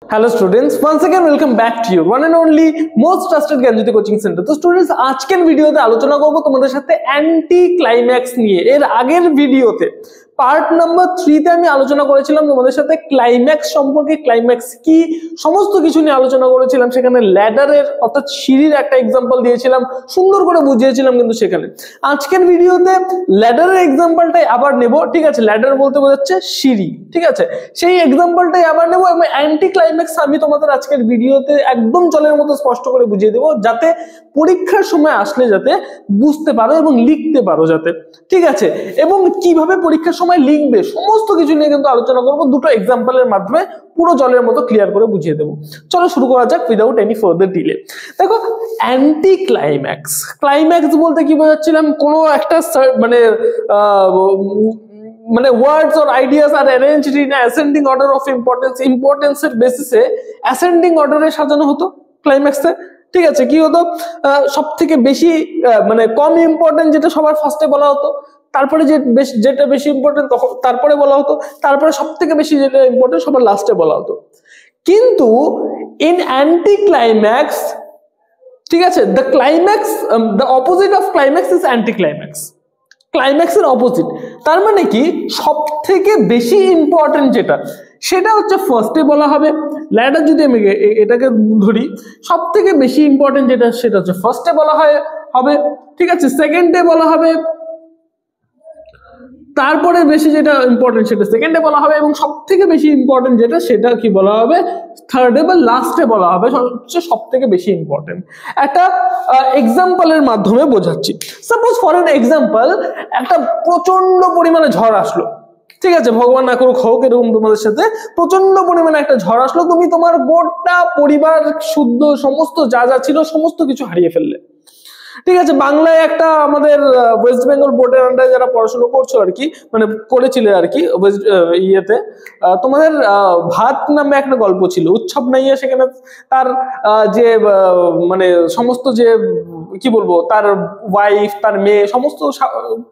Hello students, once again welcome back to your one and only most trusted Gyanjyoti coaching center. তো students আজকের ভিডিওতে আলোচনা করব তোমাদের সাথে অ্যান্টি ক্লাইম্যাক্স নিয়ে। এর আগের ভিডিওতে পার্ট নাম্বার 3 তে আমি আলোচনা করেছিলাম তোমাদের সাথে ক্লাইম্যাক্স সম্পর্কে, ক্লাইম্যাক্স কি সমস্ত কিছু নিয়ে আলোচনা করেছিলাম। সেখানে ল্যাডারের অর্থাৎ সিঁড়ির একটা एग्जांपल দিয়েছিলাম, সুন্দর করে বুঝিয়েছিলাম। কিন্তু সেখানে আজকের ভিডিওতে ল্যাডারের एग्जांपलটাই আবার নেব, ঠিক আছে? ল্যাডার বলতে বোঝাচ্ছে সিঁড়ি, ঠিক আছে? সেই एग्जांपलটাই আবার নেব এবং অ্যান্টি ক্লাইম্যাক্স আমি তোমাদের আজকের ভিডিওতে একদম জলের মতো স্পষ্ট করে বুঝিয়ে দেব, যাতে পরীক্ষার সময় আসলে যাতে বুঝতে পারো এবং লিখতে পারো যাতে, ঠিক আছে? এবং কিভাবে পরীক্ষার সময় লিখবে সমস্ত কিছু নিয়ে কিন্তু আলোচনা করব, দুটো एग्जांपलের মাধ্যমে পুরো জলের মতো ক্লিয়ার করে বুঝিয়ে দেব। চলো শুরু করা যাক উইদাউট এনি ফার্দার ডিলে। দেখো, অ্যান্টি ক্লাইম্যাক্স, ক্লাইম্যাক্স বলতে কি বোঝাচ্ছিলাম? কোনো একটা মানে ওয়ার্ডস অর আইডিয়াস আর arranged in ascending order of ইম্পর্টেন্সের বেসিসে অ্যাসেন্ডিং অর্ডারে সাজানো হতো ক্লাইম্যাক্সে, ঠিক আছে? কি হতো, সব থেকে বেশি মানে কম ইম্পর্টেন্ট যেটা সবার ফার্স্টে বলা হতো, তারপরে যেটা বেশি ইম্পর্টেন্ট তারপরে বলা হতো, তারপরে সব থেকে বেশি যেটা ইম্পর্টেন্ট সবার লাস্টে বলা হতো। কিন্তু ইন অ্যান্টি ক্লাইম্যাক্স, ঠিক আছে, the climax, the opposite of climax is anti climax. ক্লাইম্যাক্সের অপোজিট, তার মানে কি সব থেকে বেশি ইম্পর্টেন্ট যেটা সেটা হচ্ছে ফার্স্টে বলা হবে। ল্যাডার যদি আমি এটাকে ধরি, সব থেকে বেশি ইম্পর্টেন্ট যেটা সেটা হচ্ছে ফার্স্টে বলা হবে, ঠিক আছে? সেকেন্ডে বলা হবে, তারপরে বেশি যেটা ইম্পর্টেন্ট সেটা সেকেন্ডে বলা হবে, এবং সব থেকে বেশি ইম্পর্টেন্ট যেটা সেটা কি বলা হবে, থার্ডে বা লাস্টে বলা হবে, হচ্ছে সব থেকে বেশি ইম্পর্টেন্ট। একটা এক্সাম্পলের মাধ্যমে বোঝাচ্ছি। সাপোজ ফর এন এক্সাম্পল, একটা প্রচন্ড পরিমাণে ঝড় আসলো, ঠিক আছে? ভগবান না করুক হোক এরকম তোমাদের সাথে, প্রচন্ড পরিমাণে একটা ঝড় আসলো, তুমি তোমার গোটা পরিবার শুদ্ধ সমস্ত যা যা ছিল সমস্ত কিছু হারিয়ে ফেললে, ঠিক আছে? বাংলায় একটা আমাদের ওয়েস্ট বেঙ্গল বোর্ডের আন্ডারে যারা পড়াশোনা করছো আর কি, মানে করেছিলে আর কি, ইয়েতে তোমাদের ভাত নামে একটা গল্প ছিল, উৎসব নাইয়া, সেখানে তার যে মানে সমস্ত যে কি বলবো, তার ওয়াইফ তার মেয়ে সমস্ত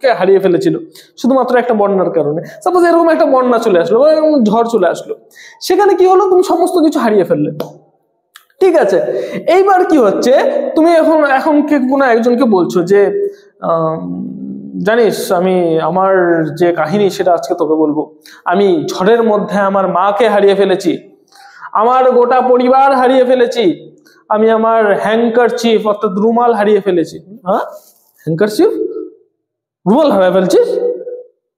কে হারিয়ে ফেলেছিল শুধুমাত্র একটা বন্যার কারণে। সাপোজ এরকম একটা বন্যা চলে আসলো, এরকম ঝড় চলে আসলো, সেখানে কি হলো, তুমি সমস্ত কিছু হারিয়ে ফেললে, ঠিক আছে? এইবার কি হচ্ছে, তুমি এখন কোনো একজনকে বলছো যে জানিস আমি আমার যে কাহিনী সেটা আজকে তোকে বলবো, আমি ঝড়ের মধ্যে আমার মাকে হারিয়ে ফেলেছি, আমার গোটা পরিবার হারিয়ে ফেলেছি, আমি আমার হ্যাঙ্কারচিফ অর্থাৎ রুমাল হারিয়ে ফেলেছি। হ্যাঁ, হ্যাঙ্কারচিফ, রুমাল হারিয়ে ফেলছিস?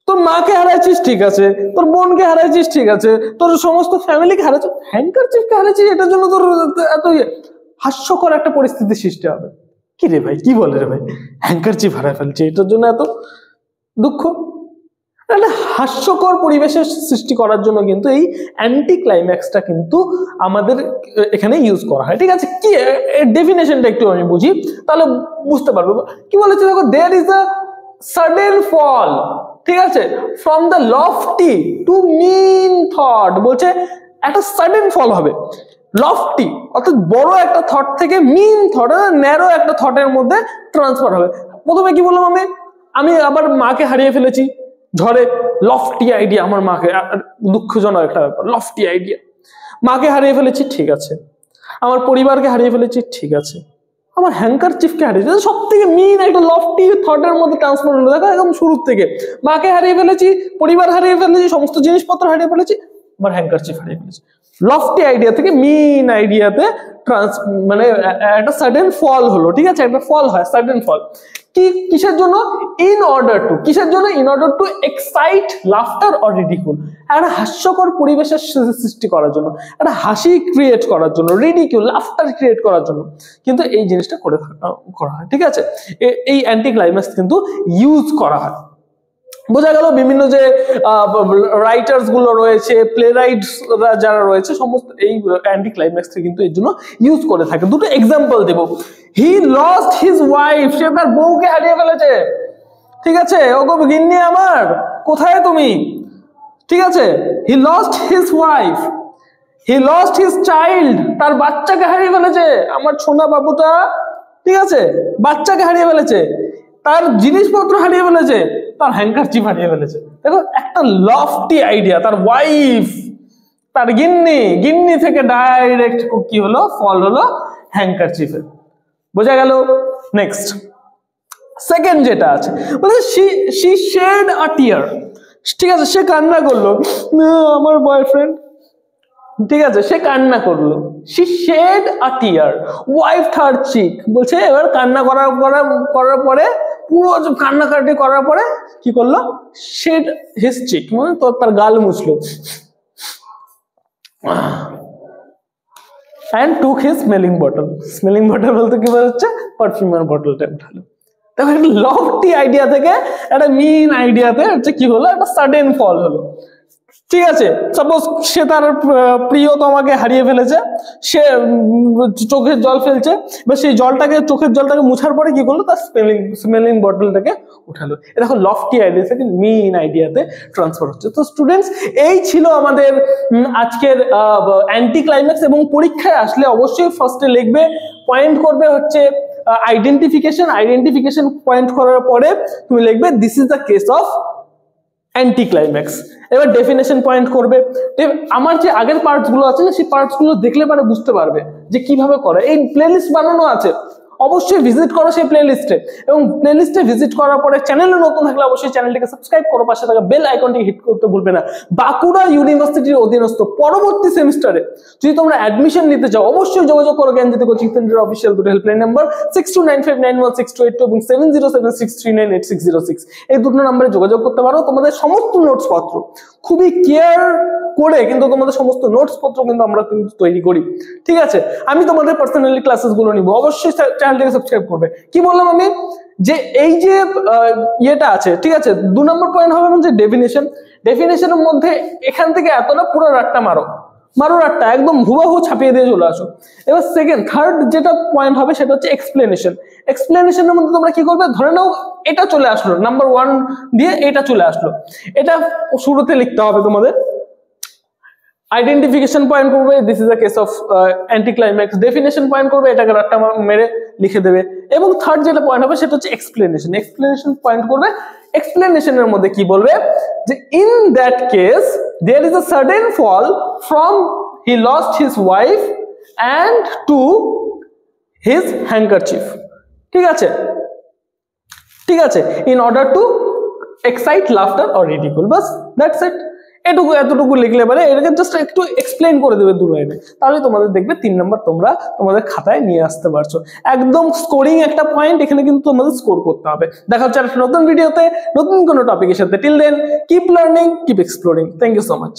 তোর মাকে হারাইছিস, ঠিক আছে, তোর বোনকে হারাইছিস, ঠিক আছে, তোর সমস্ত ফ্যামিলিকে হারাইছিস, হ্যাঙ্কারচিফকে হারাইছিস, এটার জন্য তোর এত হাস্যকর একটা পরিস্থিতি সৃষ্টি হবে। কি রে ভাই, কি বলে রে ভাই, হ্যাঙ্কারচিফ হারাই ফেলছে, এটার জন্য এত দুঃখ? একটা হাস্যকর পরিবেশের সৃষ্টি করার জন্য কিন্তু এই অ্যান্টি ক্লাইম্যাক্সটা কিন্তু আমাদের এখানে ইউজ করা হয়, ঠিক আছে? কি ডেফিনেশনটা একটু আমি বুঝি, তাহলে বুঝতে পারবো। কি বলেছে দেখো, দেয়ার ইজ আ সাডেন ফল, ঠিক আছে, from the lofty to mean thought, বলছে একটা সাডেন ফল হবে, লফটি অর্থাৎ বড় একটা থট থেকে মিন থট, ন্যারো একটা থটের মধ্যে ট্রান্সফার হবে। প্রথমে কি বললাম, আমি আবার মাকে হারিয়ে ফেলেছি ঝড়ে, লফটি আইডিয়া, আমার মাকে, দুঃখজনক একটা ব্যাপার, লফটি আইডিয়া, মাকে হারিয়ে ফেলেছি, ঠিক আছে, আমার পরিবারকে হারিয়ে ফেলেছি, ঠিক আছে, আমার হ্যাঙ্কারচিফকে হারিয়েছে, সব থেকে মিন একটা লফটি থটের মধ্যে ট্রান্সফার হলো। দেখো একদম শুরুর থেকে, মাকে হারিয়ে ফেলেছি, পরিবার হারিয়ে ফেলেছি, সমস্ত জিনিসপত্র হারিয়ে ফেলেছি, আমার হ্যাঙ্কারচিফ হারিয়ে ফেলেছি, লফটি আইডিয়া থেকে মিন আইডিয়াতে মানে একটা সাডেন ফল হলো, ঠিক আছে? একটা ফল হয়, সাডেন ফল। কিসের জন্য? ইন অর্ডার টু, কিসের জন্য? In order to excite laughter or ridicule, একটা হাস্যকর পরিবেশের সৃষ্টি করার জন্য, একটা হাসি ক্রিয়েট করার জন্য, রিডিকুল লাফটার ক্রিয়েট করার জন্য কিন্তু এই জিনিসটা করা হয়, ঠিক আছে? এই অ্যান্টি ক্লাইম্যাক্স কিন্তু ইউজ করা হয়। বোঝা গেল বিভিন্ন যে রাইটার্স গুলো রয়েছে, প্লে রাইটাররা যারা রয়েছে, সমস্ত এই অ্যান্টি ক্লাইম্যাক্স কিন্তু এর জন্য ইউজ করে থাকে। দুটো এক্সাম্পল দেব। হি লস্ট হিজ ওয়াইফ, সে তার বউকে হারিয়ে ফেলেছে, ঠিক আছে? ওগো গিন্নি আমার, কোথায় তুমি, ঠিক আছে? হি লস্ট হিজ ওয়াইফ, হি লস্ট হিজ চাইল্ড, তার বাচ্চাকে হারিয়ে ফেলেছে, আমার সোনা বাবুটা, ঠিক আছে, বাচ্চাকে হারিয়ে ফেলেছে, তার জিনিসপত্র হারিয়ে ফেলেছে, তার হ্যাঙ্কারচিফ হারিয়ে ফেলেছে। দেখো একটা লফটি আইডিয়া, তার ওয়াইফ তার গিন্নি থেকে ডাইরেক্ট কি হলো, ফল হলো হ্যাঙ্কারচিফে। বোঝা গেল? নেক্সট সেকেন্ড যেটা আছে, বলছে she shed a tear, ঠিক আছে, সে কান্না করলো, আমার বয়ফ্রেন্ড, ঠিক আছে, সে কান্না করলো, she shed a tear, wiped her cheek, বলছে এবার কান্না করার পরে পুরো কান্নাকাটি করার পরে কি করলো, shed his cheek, মানে তো তার গাল মুছলো, and took his smelling bottle বলতে কি বোঝাচ্ছে, পারফিউমের বটলটা উঠালো। দেখো একটা লফটি আইডিয়া থেকে একটা মেইন আইডিয়াতে হচ্ছে কি হলো, একটা সাডেন ফল হলো। ঠিক আছে, সাপোজ সে তার প্রিয়তমাকে হারিয়ে ফেলেছে, সে চোখের জল ফেলছে, বা সেই চোখের জলটাকে মুছার পরে কি করলো, তার স্মেলিং বটলটাকে উঠালো। এটা দেখো লফটি আইডিয়া থেকে মেইন আইডিয়াতে ট্রান্সফার হচ্ছে। তো স্টুডেন্টস, এই ছিল আমাদের আজকের অ্যান্টি ক্লাইম্যাক্স। এবং পরীক্ষায় আসলে অবশ্যই ফার্স্টে লিখবে, পয়েন্ট করবে হচ্ছে আইডেন্টিফিকেশন পয়েন্ট করার পরে তুমি লিখবে this is the case of anti climax. এবার ডেফিনেশন পয়েন্ট করবে। আমার যে আগের পার্টস গুলো আছে না, সেই পার্টস গুলো দেখলে পরে বুঝতে পারবে যে কিভাবে করে। এই প্লেলিস্ট বানানো আছে, অবশ্যই ভিজিট করো সেই প্লেলিস্টে, এবং প্লেলিস্টে ভিজিট করার পরে চ্যানেলে নতুন থাকলে অবশ্যই চ্যানেলটিকে সাবস্ক্রাইব করো, পাশে থাকা বেল আইকনটি হিট করতে ভুলবে না। বাঁকুড়া ইউনিভার্সিটির অধীনস্থ পরবর্তী সেমিস্টারে যদি তোমরা অ্যাডমিশন নিতে চাও, অবশ্যই যোগাযোগ করো জ্ঞানজ্যোতি কোচিং সেন্টারের অফিসিয়াল দুটো হেল্পলাইন নাম্বার 6295916282 এবং 7076398606। এই দুটো নম্বরে যোগাযোগ করতে পারো। তোমাদের সমস্ত নোটস পত্র খুবই কেয়ার করে কিন্তু তোমাদের সমস্ত নোটস পত্র কিন্তু আমরা কিন্তু তৈরি করি। ঠিক আছে, আমি তোমাদের পার্সোনালি ক্লাসেস গুলো নিব, অবশ্যই চ্যানেলটিকে সাবস্ক্রাইব করবে। কি বললাম আমি, যে এই যে ইয়েটা আছে, ঠিক আছে, 2 নম্বর পয়েন্ট হবে যে ডেফিনেশনের মধ্যে এখান থেকে এত না, পুরো রাটটা মারো রাটটা একদম হুবাহু ছাপিয়ে দিয়ে চলে আসো। এবার থার্ড যেটা পয়েন্ট হবে সেটা হচ্ছে এক্সপ্লেনেশনের মধ্যে তোমরা কি করবে, ধরে নাও এটা চলে আসলো, নাম্বার 1 দিয়ে এটা চলে আসলো, এটা শুরুতে লিখতে হবে তোমাদের। আইডেন্টিফিকেশন পয়েন্ট করবে, this is the case of anti climax. Definition point করবে, এটাকে রাট্টা মেরে লিখে দেবে। এবং থার্ড যেটা পয়েন্ট হবে সেটা হচ্ছে এক্সপ্লেনেশন পয়েন্ট করবে। এক্সপ্লেনেশনের মধ্যে কি বলবে, যে in that case there is a sudden fall from he lost his wife and to his handkerchief. ঠিক আছে, in order to excite laughter or ridicule, বাস দ্যাটস ইট। এতটুকু লিখলে পারে, এটাকে জাস্ট একটু এক্সপ্লেইন করে দেবে 2 লাইনে, তাহলে তোমাদের দেখবে 3 নম্বর তোমরা তোমাদের খাতায় নিয়ে আসতে পারছো। একদম স্কোরিং একটা পয়েন্ট এখানে কিন্তু তোমাদের স্কোর করতে হবে। দেখা হচ্ছে একটা নতুন ভিডিওতে নতুন কোনো টপিকের সাথে। Till then keep learning, keep exploring. Thank you so much.